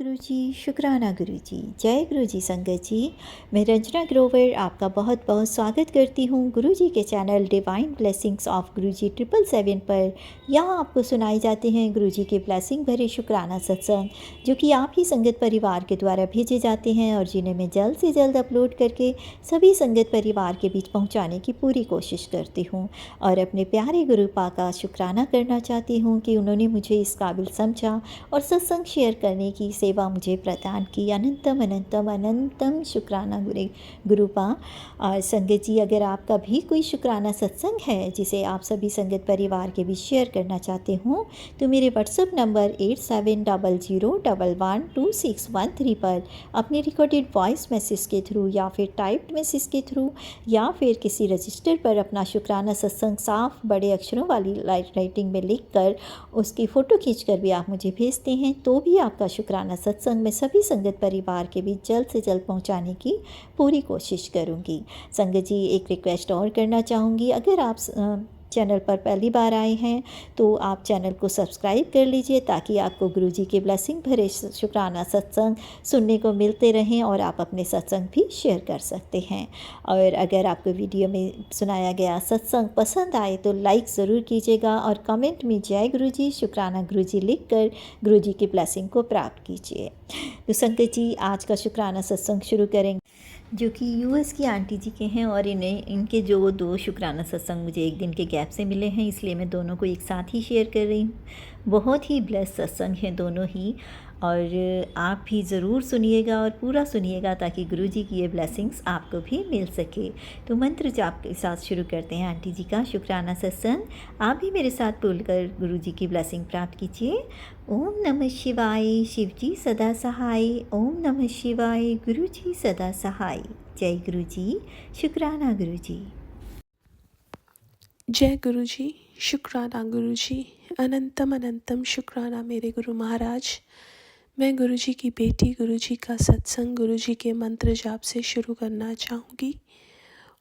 गुरु जी, शुक्राना गुरु जी। जय गुरु जी संगत जी। मैं रंजना ग्रोवर आपका बहुत बहुत स्वागत करती हूँ गुरु जी के चैनल डिवाइन ब्लेसिंग्स ऑफ गुरु जी 777 पर। यहाँ आपको सुनाए जाते हैं गुरु जी के ब्लेसिंग भरे शुक्राना सत्संग, जो कि आप ही संगत परिवार के द्वारा भेजे जाते हैं और जिन्हें मैं जल्द से जल्द अपलोड करके सभी संगत परिवार के बीच पहुँचाने की पूरी कोशिश करती हूँ। और अपने प्यारे गुरु पा का शुक्राना करना चाहती हूँ कि उन्होंने मुझे इस काबिल समझा और सत्संग शेयर करने की सेवा मुझे प्रदान की। अनंतम अनंतम अनंतम शुक्राना गुरुपा। और संगत जी, अगर आपका भी कोई शुक्राना सत्संग है जिसे आप सभी संगत परिवार के बीच शेयर करना चाहते हो, तो मेरे व्हाट्सएप नंबर 8700112613 पर अपने रिकॉर्डेड वॉइस मैसेज के थ्रू या फिर टाइप्ड मैसेज के थ्रू या फिर किसी रजिस्टर पर अपना शुक्राना सत्संग साफ बड़े अक्षरों वाली राइटिंग में लिख कर उसकी फ़ोटो खींचकर भी आप मुझे भेजते हैं, तो भी आपका शुक्राना सत्संग मैं सभी संगत परिवार के बीच जल्द से जल्द पहुंचाने की पूरी कोशिश करूंगी। संगत जी, एक रिक्वेस्ट और करना चाहूँगी, अगर आप चैनल पर पहली बार आए हैं तो आप चैनल को सब्सक्राइब कर लीजिए, ताकि आपको गुरुजी के ब्लेसिंग भरे शुक्राना सत्संग सुनने को मिलते रहें और आप अपने सत्संग भी शेयर कर सकते हैं। और अगर आपको वीडियो में सुनाया गया सत्संग पसंद आए तो लाइक ज़रूर कीजिएगा और कमेंट में जय गुरुजी, शुक्राना गुरुजी लिख कर गुरुजी की ब्लेसिंग को प्राप्त कीजिए। तो संगत जी, आज का शुक्राना सत्संग शुरू करेंगे, जो कि यूएस की आंटी जी के हैं। और इनके जो दो शुक्राना सत्संग मुझे एक दिन के गैप से मिले हैं, इसलिए मैं दोनों को एक साथ ही शेयर कर रही हूँ। बहुत ही ब्लेस सत्संग हैं दोनों ही, और आप भी ज़रूर सुनिएगा और पूरा सुनिएगा, ताकि गुरुजी की ये ब्लेसिंग्स आपको भी मिल सके। तो मंत्र जाप के साथ शुरू करते हैं आंटी जी का शुक्राना सत्संग। आप भी मेरे साथ बोलकर गुरुजी की ब्लेसिंग प्राप्त कीजिए। ओम नमः शिवाय, शिवजी सदा सहाय। ओम नमः शिवाय, गुरुजी सदा सहाय। जय गुरुजी, शुक्राना गुरुजी। जय गुरु जी, शुक्राना गुरु जी। अनंतम अनंतम शुक्राना मेरे गुरु महाराज। मैं गुरु जी की बेटी गुरु जी का सत्संग गुरु जी के मंत्र जाप से शुरू करना चाहूँगी।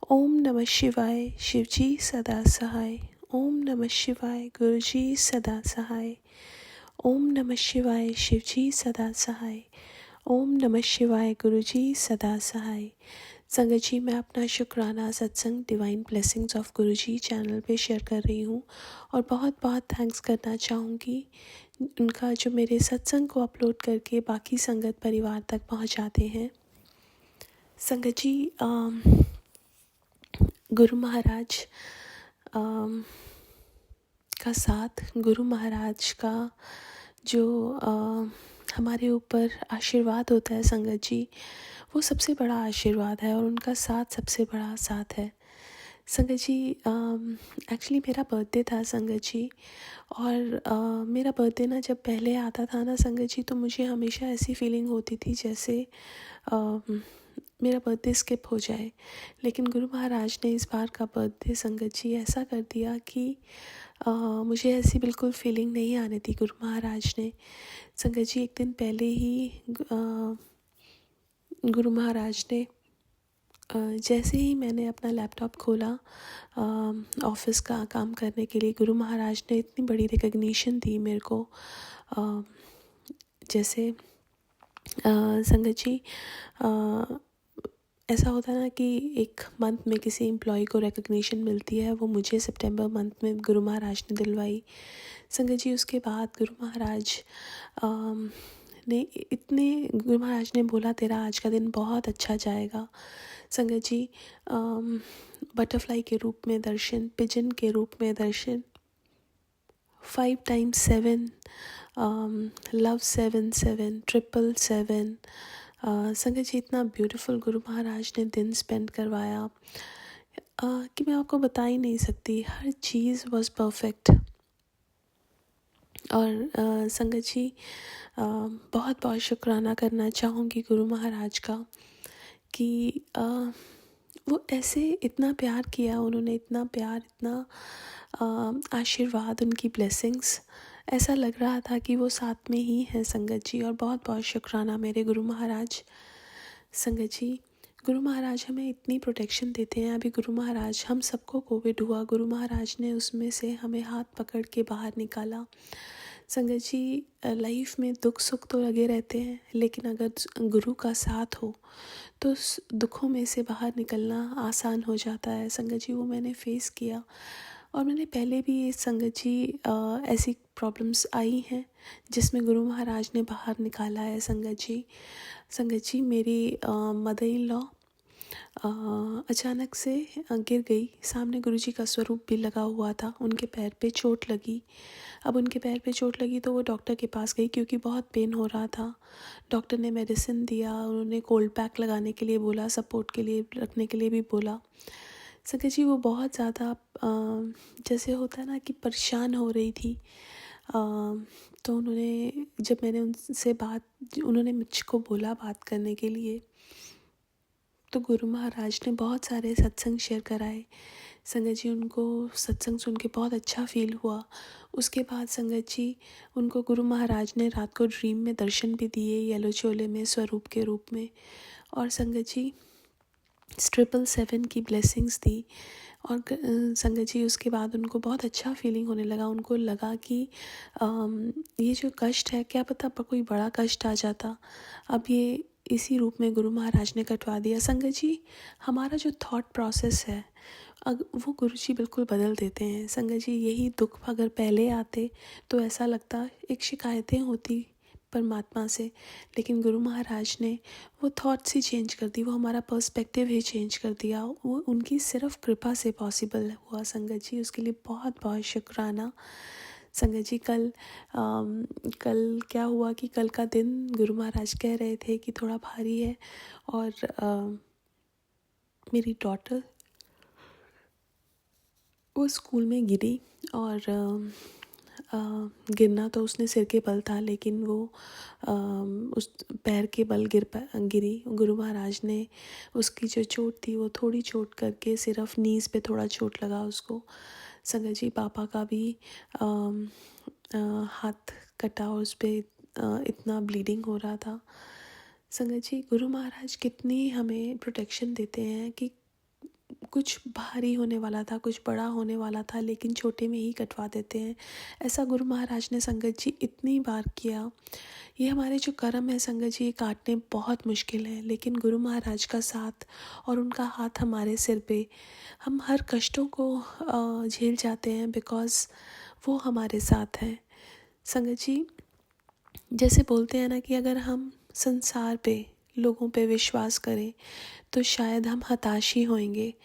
ओम नमः शिवाय, शिव जी सदा सहाय। ओम नमः शिवाय, गुरु जी सदा सहाय। ओम नमः शिवाय, शिव जी सदा सहाय। ओम नमः शिवाय, गुरु जी सदा सहाय। संगत जी, मैं अपना शुक्राना सत्संग divine blessings of Guru ji channel पे शेयर कर रही हूँ और बहुत बहुत थैंक्स करना चाहूँगी उनका, जो मेरे सत्संग को अपलोड करके बाकी संगत परिवार तक पहुँचाते हैं। संगत जी, गुरु महाराज का साथ, गुरु महाराज का जो हमारे ऊपर आशीर्वाद होता है संगत जी, वो सबसे बड़ा आशीर्वाद है और उनका साथ सबसे बड़ा साथ है। संगत जी, एक्चुअली मेरा बर्थडे था संगत जी, और मेरा बर्थडे ना जब पहले आता था ना संगत जी, तो मुझे हमेशा ऐसी फीलिंग होती थी जैसे मेरा बर्थडे स्किप हो जाए। लेकिन गुरु महाराज ने इस बार का बर्थडे संगत जी ऐसा कर दिया कि मुझे ऐसी बिल्कुल फीलिंग नहीं आने दी गुरु महाराज ने। संगत जी, एक दिन पहले ही गुरु महाराज ने जैसे ही मैंने अपना लैपटॉप खोला ऑफिस का काम करने के लिए, गुरु महाराज ने इतनी बड़ी रिकग्निशन दी मेरे को। जैसे संगत जी, ऐसा होता है ना कि एक मंथ में किसी एम्प्लॉय को रिकग्निशन मिलती है, वो मुझे सितंबर मंथ में गुरु महाराज ने दिलवाई। संगत जी, उसके बाद गुरु महाराज गुरु महाराज ने बोला, तेरा आज का दिन बहुत अच्छा जाएगा। संगत जी, बटरफ्लाई के रूप में दर्शन, पिजन के रूप में दर्शन, 5 times 7, लव 7 7 777। संगत जी, इतना ब्यूटीफुल गुरु महाराज ने दिन स्पेंड करवाया कि मैं आपको बता ही नहीं सकती। हर चीज़ वॉज परफेक्ट। और संगत जी, बहुत बहुत शुक्राना करना चाहूँगी गुरु महाराज का कि वो ऐसे इतना प्यार किया उन्होंने, इतना प्यार, इतना आशीर्वाद, उनकी ब्लेसिंग्स, ऐसा लग रहा था कि वो साथ में ही है संगत जी। और बहुत बहुत शुक्राना मेरे गुरु महाराज। संगत जी, गुरु महाराज हमें इतनी प्रोटेक्शन देते हैं। अभी गुरु महाराज, हम सबको कोविड हुआ, गुरु महाराज ने उसमें से हमें हाथ पकड़ के बाहर निकाला। संगत जी, लाइफ में दुख सुख तो लगे रहते हैं, लेकिन अगर गुरु का साथ हो तो उस दुखों में से बाहर निकलना आसान हो जाता है। संगत जी, वो मैंने फेस किया और मैंने पहले भी संगत जी ऐसी प्रॉब्लम्स आई हैं जिसमें गुरु महाराज ने बाहर निकाला है। संगत जी मेरी मदर इन लॉ अचानक से गिर गई। सामने गुरुजी का स्वरूप भी लगा हुआ था। उनके पैर पे चोट लगी। अब उनके पैर पे चोट लगी तो वो डॉक्टर के पास गई क्योंकि बहुत पेन हो रहा था। डॉक्टर ने मेडिसिन दिया, उन्होंने कोल्ड पैक लगाने के लिए बोला, सपोर्ट के लिए रखने के लिए भी बोला। संगत जी, वो बहुत ज़्यादा जैसे होता है ना कि परेशान हो रही थी। तो उन्होंने मुझको बोला बात करने के लिए। तो गुरु महाराज ने बहुत सारे सत्संग शेयर कराए। संगत जी, उनको सत्संग सुन के बहुत अच्छा फील हुआ। उसके बाद संगत जी, उनको गुरु महाराज ने रात को ड्रीम में दर्शन भी दिए, येलो चोले में स्वरूप के रूप में। और संगत जी 777 की ब्लेसिंग्स दी। और संगत जी, उसके बाद उनको बहुत अच्छा फीलिंग होने लगा। उनको लगा कि ये जो कष्ट है, क्या पता कोई बड़ा कष्ट आ जाता, अब ये इसी रूप में गुरु महाराज ने कटवा दिया। संगत जी, हमारा जो थॉट प्रोसेस है वो गुरु जी बिल्कुल बदल देते हैं। संगत जी, यही दुख अगर पहले आते तो ऐसा लगता एक शिकायतें होती परमात्मा से, लेकिन गुरु महाराज ने वो थॉट्स ही चेंज कर दी, वो हमारा पर्सपेक्टिव ही चेंज कर दिया। वो उनकी सिर्फ कृपा से पॉसिबल हुआ। संगत जी, उसके लिए बहुत बहुत शुक्राना। संगत जी, कल क्या हुआ कि कल का दिन गुरु महाराज कह रहे थे कि थोड़ा भारी है। और मेरी डॉटर वो स्कूल में गिरी और गिरना तो उसने सिर के बल था, लेकिन वो उस पैर के बल गिरी। गुरु महाराज ने उसकी जो चोट थी वो थोड़ी चोट करके सिर्फ नीज़ पे थोड़ा चोट लगा उसको। संगत जी, पापा का भी हाथ कटा और उस पर इतना ब्लीडिंग हो रहा था। संगत जी, गुरु महाराज कितनी हमें प्रोटेक्शन देते हैं कि कुछ भारी होने वाला था, कुछ बड़ा होने वाला था, लेकिन छोटे में ही कटवा देते हैं। ऐसा गुरु महाराज ने संगत जी इतनी बार किया। ये हमारे जो कर्म है संगत जी, ये काटने बहुत मुश्किल है, लेकिन गुरु महाराज का साथ और उनका हाथ हमारे सिर पे, हम हर कष्टों को झेल जाते हैं बिकॉज़ वो हमारे साथ हैं। संगत जी, जैसे बोलते हैं ना कि अगर हम संसार पे, लोगों पे विश्वास करें तो शायद हम हताश ही होंगे,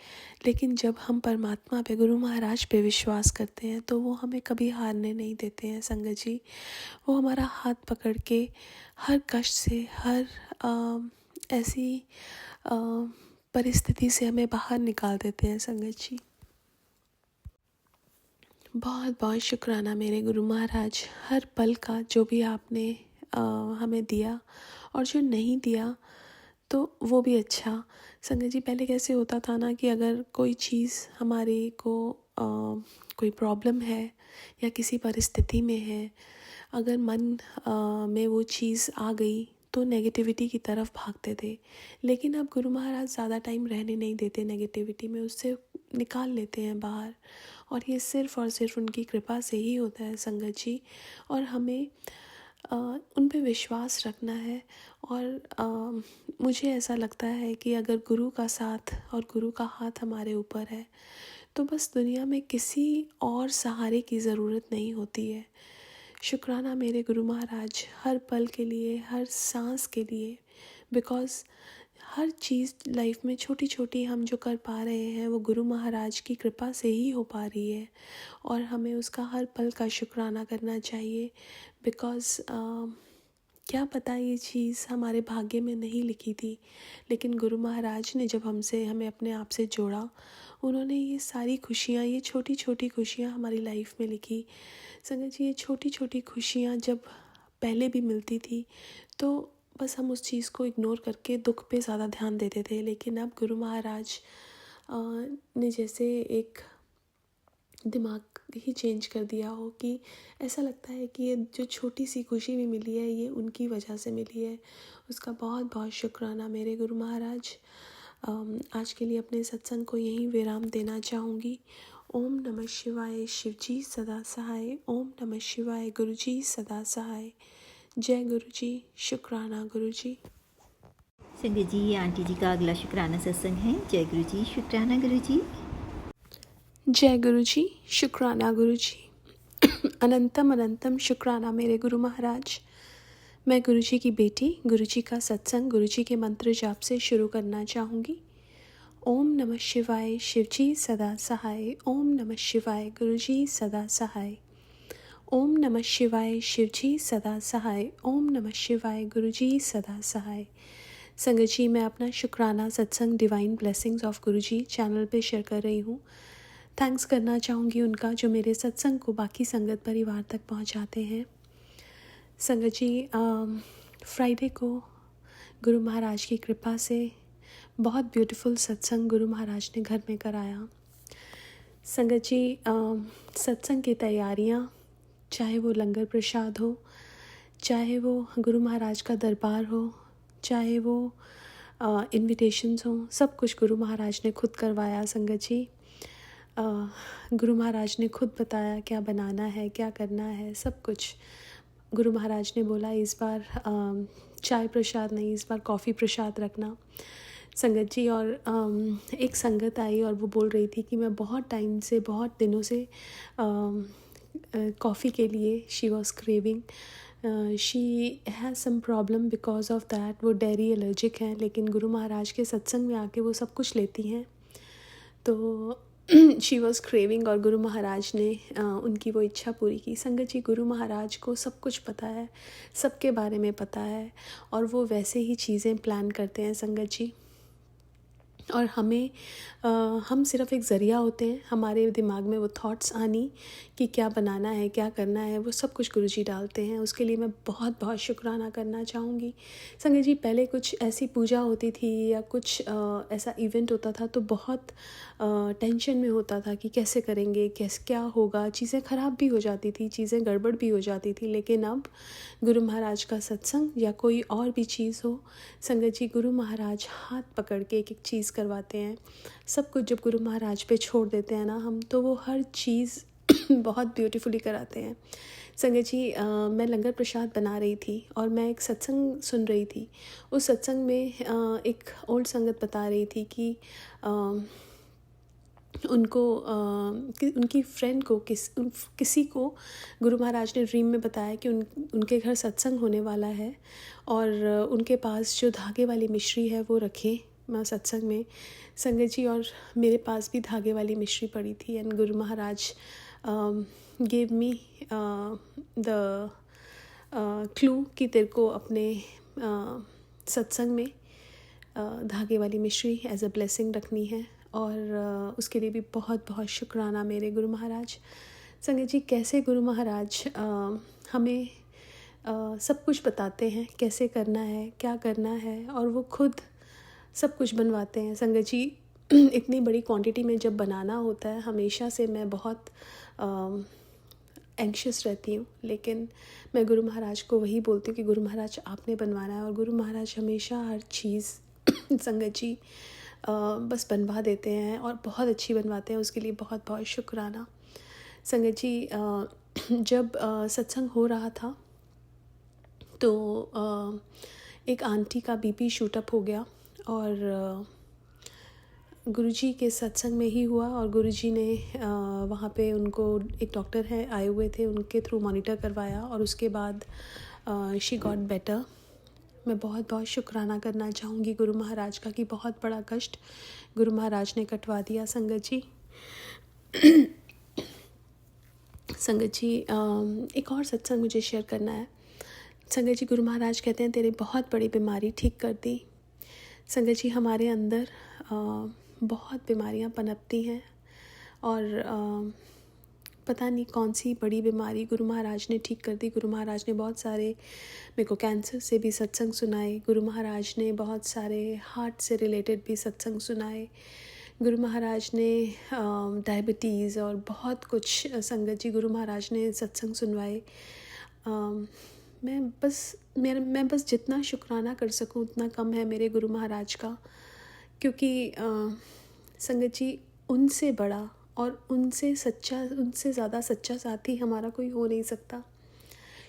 लेकिन जब हम परमात्मा पे, गुरु महाराज पे विश्वास करते हैं तो वो हमें कभी हारने नहीं देते हैं। संगत जी, वो हमारा हाथ पकड़ के हर कष्ट से, हर ऐसी परिस्थिति से हमें बाहर निकाल देते हैं। संगत जी, बहुत बहुत शुक्राना मेरे गुरु महाराज, हर पल का जो भी आपने हमें दिया, और जो नहीं दिया तो वो भी अच्छा। संगत जी, पहले कैसे होता था ना कि अगर कोई चीज़ हमारे को कोई प्रॉब्लम है या किसी परिस्थिति में है, अगर मन में वो चीज़ आ गई तो नेगेटिविटी की तरफ भागते थे, लेकिन अब गुरु महाराज ज़्यादा टाइम रहने नहीं देते नेगेटिविटी में, उससे निकाल लेते हैं बाहर। और ये सिर्फ़ और सिर्फ उनकी कृपा से ही होता है संगत जी। और हमें उन पे विश्वास रखना है। और मुझे ऐसा लगता है कि अगर गुरु का साथ और गुरु का हाथ हमारे ऊपर है तो बस दुनिया में किसी और सहारे की ज़रूरत नहीं होती है। शुक्राना मेरे गुरु महाराज, हर पल के लिए, हर सांस के लिए, बिकॉज़ हर चीज़ लाइफ में छोटी छोटी हम जो कर पा रहे हैं वो गुरु महाराज की कृपा से ही हो पा रही है, और हमें उसका हर पल का शुक्राना करना चाहिए। बिकॉज़ क्या पता ये चीज़ हमारे भाग्य में नहीं लिखी थी, लेकिन गुरु महाराज ने जब हमें अपने आप से जोड़ा, उन्होंने ये सारी खुशियाँ, ये छोटी छोटी खुशियाँ हमारी लाइफ में लिखी। संगत जी, ये छोटी छोटी खुशियाँ जब पहले भी मिलती थी तो बस हम उस चीज़ को इग्नोर करके दुख पे ज़्यादा ध्यान देते थे, लेकिन अब गुरु महाराज ने जैसे एक दिमाग ही चेंज कर दिया हो कि ऐसा लगता है कि ये जो छोटी सी खुशी भी मिली है ये उनकी वजह से मिली है। उसका बहुत बहुत शुक्राना मेरे गुरु महाराज। आज के लिए अपने सत्संग को यहीं विराम देना चाहूँगी। ओम नमः शिवाय शिवजी सदा सहाय। ओम नमः शिवाय गुरुजी सदा सहाय। जय गुरुजी। शुक्राना गुरुजी। संगत जी, ये आंटी जी का अगला शुक्राना सत्संग है। जय गुरु जी, शुक्राना गुरु जी। जय गुरुजी। शुक्राना गुरुजी। अनंतम अनंतम शुक्राना मेरे गुरु महाराज। मैं गुरुजी की बेटी गुरुजी का सत्संग गुरुजी के मंत्र जाप से शुरू करना चाहूँगी। ओम नमः शिवाय शिवजी सदा सहाय। ओम नमः शिवाय गुरुजी सदा सहाय। ओम नमः शिवाय शिवजी सदा सहाय। ओम नमः शिवाय गुरुजी सदा सहाय। संगत जी, मैं अपना शुक्राना सत्संग divine blessings of Guruji channel पे शेयर कर रही हूँ। थैंक्स करना चाहूँगी उनका जो मेरे सत्संग को बाकी संगत परिवार तक पहुँचाते हैं। संगत जी, फ्राइडे को गुरु महाराज की कृपा से बहुत ब्यूटीफुल सत्संग गुरु महाराज ने घर में कराया। संगत जी, सत्संग की तैयारियाँ, चाहे वो लंगर प्रसाद हो, चाहे वो गुरु महाराज का दरबार हो, चाहे वो इन्विटेशंस हो, सब कुछ गुरु महाराज ने खुद करवाया। संगत जी, गुरु महाराज ने खुद बताया क्या बनाना है, क्या करना है, सब कुछ गुरु महाराज ने बोला इस बार चाय प्रसाद नहीं, इस बार कॉफ़ी प्रसाद रखना। संगत जी, और एक संगत आई और वो बोल रही थी कि मैं बहुत टाइम से, बहुत दिनों से कॉफ़ी के लिए she was craving, she has some problem because of that. वो डेयरी एलर्जिक हैं, लेकिन गुरु महाराज के सत्संग में आके वो सब कुछ लेती हैं। तो शी वॉज क्रेविंग और गुरु महाराज ने उनकी वो इच्छा पूरी की। संगत जी, गुरु महाराज को सब कुछ पता है, सबके बारे में पता है, और वो वैसे ही चीज़ें प्लान करते हैं। संगत जी, और हम सिर्फ एक ज़रिया होते हैं। हमारे दिमाग में वो थॉट्स आनी कि क्या बनाना है, क्या करना है, वो सब कुछ गुरुजी डालते हैं। उसके लिए मैं बहुत बहुत शुक्राना करना चाहूँगी। संगत जी, पहले कुछ ऐसी पूजा होती थी या कुछ ऐसा इवेंट होता था तो बहुत टेंशन में होता था कि कैसे करेंगे, क्या होगा, चीज़ें ख़राब भी हो जाती थी, चीज़ें गड़बड़ भी हो जाती थी। लेकिन अब गुरु महाराज का सत्संग या कोई और भी चीज़ हो, संगत जी, गुरु महाराज हाथ पकड़ के एक एक चीज़ करवाते हैं। सब कुछ जब गुरु महाराज पे छोड़ देते हैं ना हम, तो वो हर चीज़ बहुत ब्यूटीफुली कराते हैं। संगत जी, मैं लंगर प्रसाद बना रही थी और मैं एक सत्संग सुन रही थी। उस सत्संग में एक ओल्ड संगत बता रही थी कि उनको उनकी फ्रेंड को किसी को गुरु महाराज ने ड्रीम में बताया कि उनके घर सत्संग होने वाला है और उनके पास जो धागे वाली मिश्री है वो रखें सत्संग में। संगत जी, और मेरे पास भी धागे वाली मिश्री पड़ी थी and Guru Maharaj gave me the clue कि तेरे को अपने सत्संग में धागे वाली मिश्री एज अ ब्लेसिंग रखनी है। और उसके लिए भी बहुत बहुत शुक्राना मेरे गुरु महाराज। संगत जी, कैसे गुरु महाराज हमें सब कुछ बताते हैं, कैसे करना है, क्या करना है, और वो खुद सब कुछ बनवाते हैं। संगत जी, इतनी बड़ी क्वांटिटी में जब बनाना होता है, हमेशा से मैं बहुत एंक्शस रहती हूँ, लेकिन मैं गुरु महाराज को वही बोलती हूँ कि गुरु महाराज आपने बनवाना है। और गुरु महाराज हमेशा हर चीज़ संगत जी बस बनवा देते हैं और बहुत अच्छी बनवाते हैं। उसके लिए बहुत बहुत शुक्राना। संगत जी, जब सत्संग हो रहा था तो एक आंटी का बीपी शूट अप हो गया और गुरुजी के सत्संग में ही हुआ। और गुरुजी ने वहाँ पे उनको, एक डॉक्टर है आए हुए थे, उनके थ्रू मॉनिटर करवाया और उसके बाद शी गॉट बेटर। मैं बहुत बहुत शुक्राना करना चाहूँगी गुरु महाराज का कि बहुत बड़ा कष्ट गुरु महाराज ने कटवा दिया। संगत जी, संगत जी, एक और सत्संग मुझे शेयर करना है। संगत जी, गुरु महाराज कहते हैं तेरी बहुत बड़ी बीमारी ठीक कर दी। संगत जी, हमारे अंदर बहुत बीमारियां पनपती हैं और पता नहीं कौन सी बड़ी बीमारी गुरु महाराज ने ठीक कर दी। गुरु महाराज ने बहुत सारे, मेरे को कैंसर से भी सत्संग सुनाए। गुरु महाराज ने बहुत सारे हार्ट से रिलेटेड भी सत्संग सुनाए। गुरु महाराज ने डायबिटीज़ और बहुत कुछ संगत जी गुरु महाराज ने सत्संग सुनवाए। मैं बस जितना शुक्राना कर सकूं उतना कम है मेरे गुरु महाराज का, क्योंकि संगत जी, उनसे बड़ा और उनसे ज़्यादा सच्चा साथी हमारा कोई हो नहीं सकता।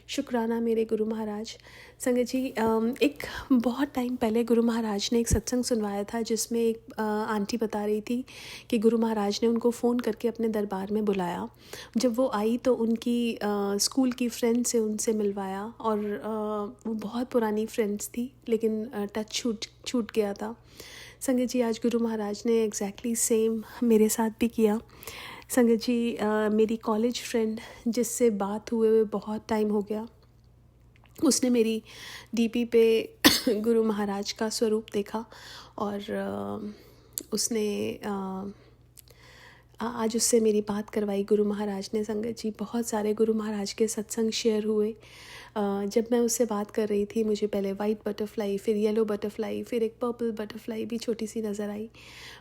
शुक्राना मेरे गुरु महाराज। संगत जी, एक बहुत टाइम पहले गुरु महाराज ने एक सत्संग सुनवाया था जिसमें एक आंटी बता रही थी कि गुरु महाराज ने उनको फ़ोन करके अपने दरबार में बुलाया। जब वो आई तो उनकी स्कूल की फ्रेंड से उनसे मिलवाया, और वो बहुत पुरानी फ्रेंड्स थी लेकिन टच छूट गया था। संगत जी, आज गुरु महाराज ने एग्जैक्टली सेम मेरे साथ भी किया। संगत जी, मेरी कॉलेज फ्रेंड जिससे बात हुए बहुत टाइम हो गया, उसने मेरी डीपी पे गुरु महाराज का स्वरूप देखा और उसने आज उससे मेरी बात करवाई गुरु महाराज ने। संगत जी, बहुत सारे गुरु महाराज के सत्संग शेयर हुए। जब मैं उससे बात कर रही थी, मुझे पहले वाइट बटरफ्लाई, फिर येलो बटरफ्लाई, फिर एक पर्पल बटरफ्लाई भी छोटी सी नज़र आई।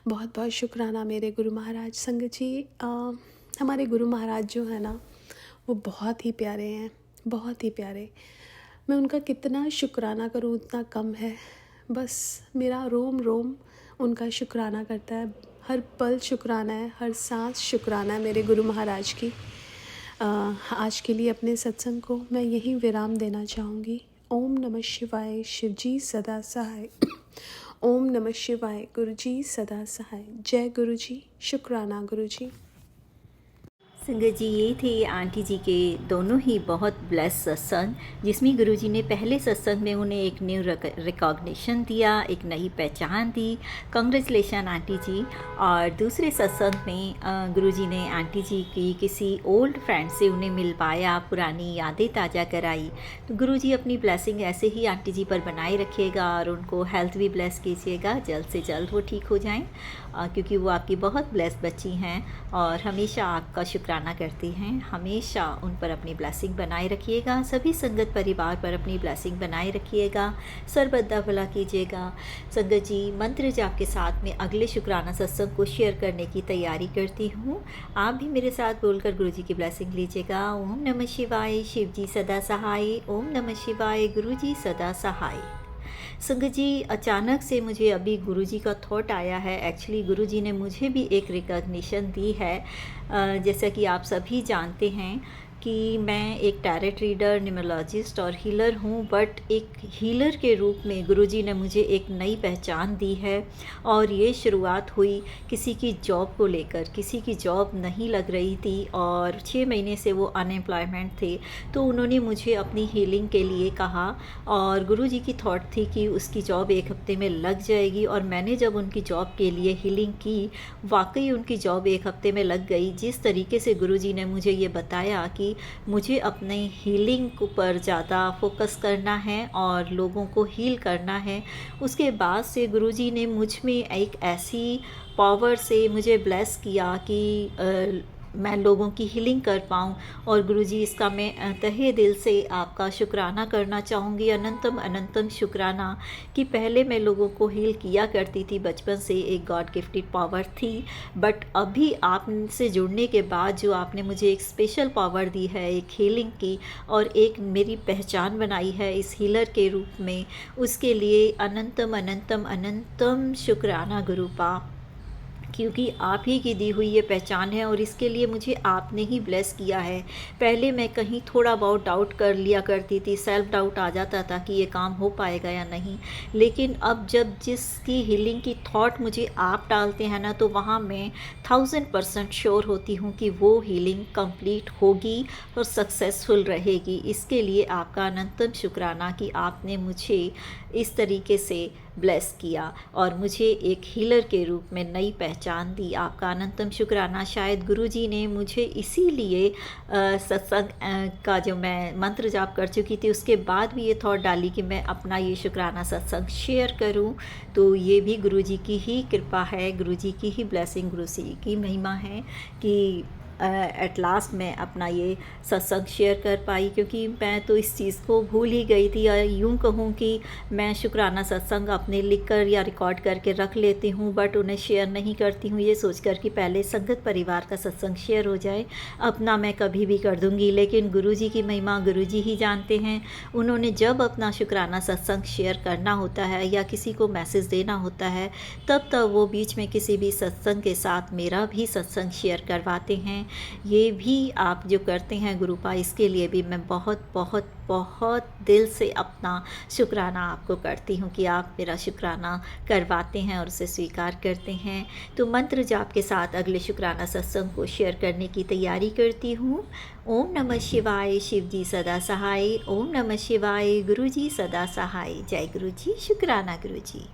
बहुत बहुत शुक्राना मेरे गुरु महाराज। संगत जी, हमारे गुरु महाराज जो है ना, वो बहुत ही प्यारे हैं, बहुत ही प्यारे। मैं उनका कितना शुक्राना करूं उतना कम है। बस मेरा रोम रोम उनका शुक्राना करता है, हर पल शुक्राना है, हर सांस शुक्राना है मेरे गुरु महाराज की। आज के लिए अपने सत्संग को मैं यहीं विराम देना चाहूँगी। ओम नमः शिवाय, शिव जी सदा सहाय। ओम नमः शिवाय, गुरु जी सदा सहाय। जय गुरु जी। शुक्राना गुरु जी। संगत जी, ये थे आंटी जी के दोनों ही बहुत ब्लेस सत्संग, जिसमें गुरुजी ने पहले सत्संग में उन्हें एक न्यू रिकॉग्निशन दिया, एक नई पहचान दी। कांग्रेचुलेशन आंटी जी। और दूसरे सत्संग में गुरुजी ने आंटी जी की किसी ओल्ड फ्रेंड से उन्हें मिलवाया, पुरानी यादें ताज़ा कराई। तो गुरुजी अपनी ब्लेसिंग ऐसे ही आंटी जी पर बनाए रखिएगा और उनको हेल्थ भी ब्लेस कीजिएगा, जल्द से जल्द वो ठीक हो जाएं, क्योंकि वो आपकी बहुत ब्लेस बच्ची हैं और हमेशा आपका शुक्राना करती हैं। हमेशा उन पर अपनी ब्लेसिंग बनाए रखिएगा। सभी संगत परिवार पर अपनी ब्लेसिंग बनाए रखिएगा। सर्वदा भला कीजिएगा। संगत जी, मंत्र जाप के साथ में अगले शुक्राना सत्संग को शेयर करने की तैयारी करती हूँ। आप भी मेरे साथ बोलकर गुरु जी की ब्लेसिंग लीजिएगा। ओम नमः शिवाय, शिव जी सदा सहाय। ओम नमः शिवाय, गुरु जी सदा सहाय। संगत जी, अचानक से मुझे अभी गुरुजी का थॉट आया है। एक्चुअली गुरुजी ने मुझे भी एक रिकॉग्निशन दी है। जैसा कि आप सभी जानते हैं कि मैं एक टैरेट रीडर, न्यूमरोलॉजिस्ट और हीलर हूँ, बट एक हीलर के रूप में गुरुजी ने मुझे एक नई पहचान दी है। और ये शुरुआत हुई किसी की जॉब को लेकर। किसी की जॉब नहीं लग रही थी और 6 महीने से वो अनएम्प्लॉयमेंट थे, तो उन्होंने मुझे अपनी हीलिंग के लिए कहा और गुरुजी की थॉट थी कि उसकी जॉब 1 हफ्ते में लग जाएगी। और मैंने जब उनकी जॉब के लिए हीलिंग की, वाकई उनकी जॉब 1 हफ्ते में लग गई। जिस तरीके से गुरुजी ने मुझे ये बताया कि मुझे अपने हीलिंग पर ज़्यादा फोकस करना है और लोगों को हील करना है, उसके बाद से गुरुजी ने मुझ में एक ऐसी पावर से मुझे ब्लेस किया कि मैं लोगों की हीलिंग कर पाऊँ। और गुरुजी, इसका मैं तहे दिल से आपका शुक्राना करना चाहूँगी, अनंतम अनंतम शुक्राना, कि पहले मैं लोगों को हील किया करती थी, बचपन से एक गॉड गिफ्टेड पावर थी, बट अभी आपसे जुड़ने के बाद जो आपने मुझे एक स्पेशल पावर दी है, एक हीलिंग की, और एक मेरी पहचान बनाई है इस हीलर के रूप में, उसके लिए अनंतम अनंतम अनंतम शुक्राना गुरुपा, क्योंकि आप ही की दी हुई ये पहचान है और इसके लिए मुझे आपने ही ब्लेस किया है। पहले मैं कहीं थोड़ा बहुत डाउट कर लिया करती थी, सेल्फ डाउट आ जाता था कि ये काम हो पाएगा या नहीं, लेकिन अब जब जिसकी हीलिंग की थॉट मुझे आप डालते हैं ना, तो वहाँ मैं 1000% श्योर होती हूँ कि वो हीलिंग कंप्लीट होगी और सक्सेसफुल रहेगी। इसके लिए आपका अनंतम शुक्राना कि आपने मुझे इस तरीके से ब्लेस किया और मुझे एक हीलर के रूप में नई पहचान दी। आपका अनंतम शुक्राना। शायद गुरुजी ने मुझे इसीलिए सत्संग का जो मैं मंत्र जाप कर चुकी थी, उसके बाद भी ये थॉट डाली कि मैं अपना ये शुक्राना सत्संग शेयर करूं। तो ये भी गुरुजी की ही कृपा है, गुरुजी की ही ब्लेसिंग, गुरुजी की महिमा है कि एट लास्ट मैं अपना ये सत्संग शेयर कर पाई, क्योंकि मैं तो इस चीज़ को भूल ही गई थी। या यूँ कहूँ कि मैं शुक्राना सत्संग अपने लिख कर या रिकॉर्ड करके रख लेती हूँ, बट उन्हें शेयर नहीं करती हूँ, ये सोचकर कि पहले संगत परिवार का सत्संग शेयर हो जाए, अपना मैं कभी भी कर दूँगी। लेकिन गुरुजी की महिमा गुरुजी ही जानते हैं। उन्होंने जब अपना शुक्राना सत्संग शेयर करना होता है या किसी को मैसेज देना होता है, तब वो बीच में किसी भी सत्संग के साथ मेरा भी सत्संग शेयर करवाते हैं। ये भी आप जो करते हैं गुरुपा, इसके लिए भी मैं बहुत बहुत बहुत दिल से अपना शुक्राना आपको करती हूँ कि आप मेरा शुक्राना करवाते हैं और उसे स्वीकार करते हैं। तो मंत्र जाप के साथ अगले शुक्राना सत्संग को शेयर करने की तैयारी करती हूँ। ओम नमः शिवाय, शिव जी सदा सहाय। ओम नमः शिवाय, गुरु जी सदा सहाय। जय गुरु जी, शुक्राना गुरु जी।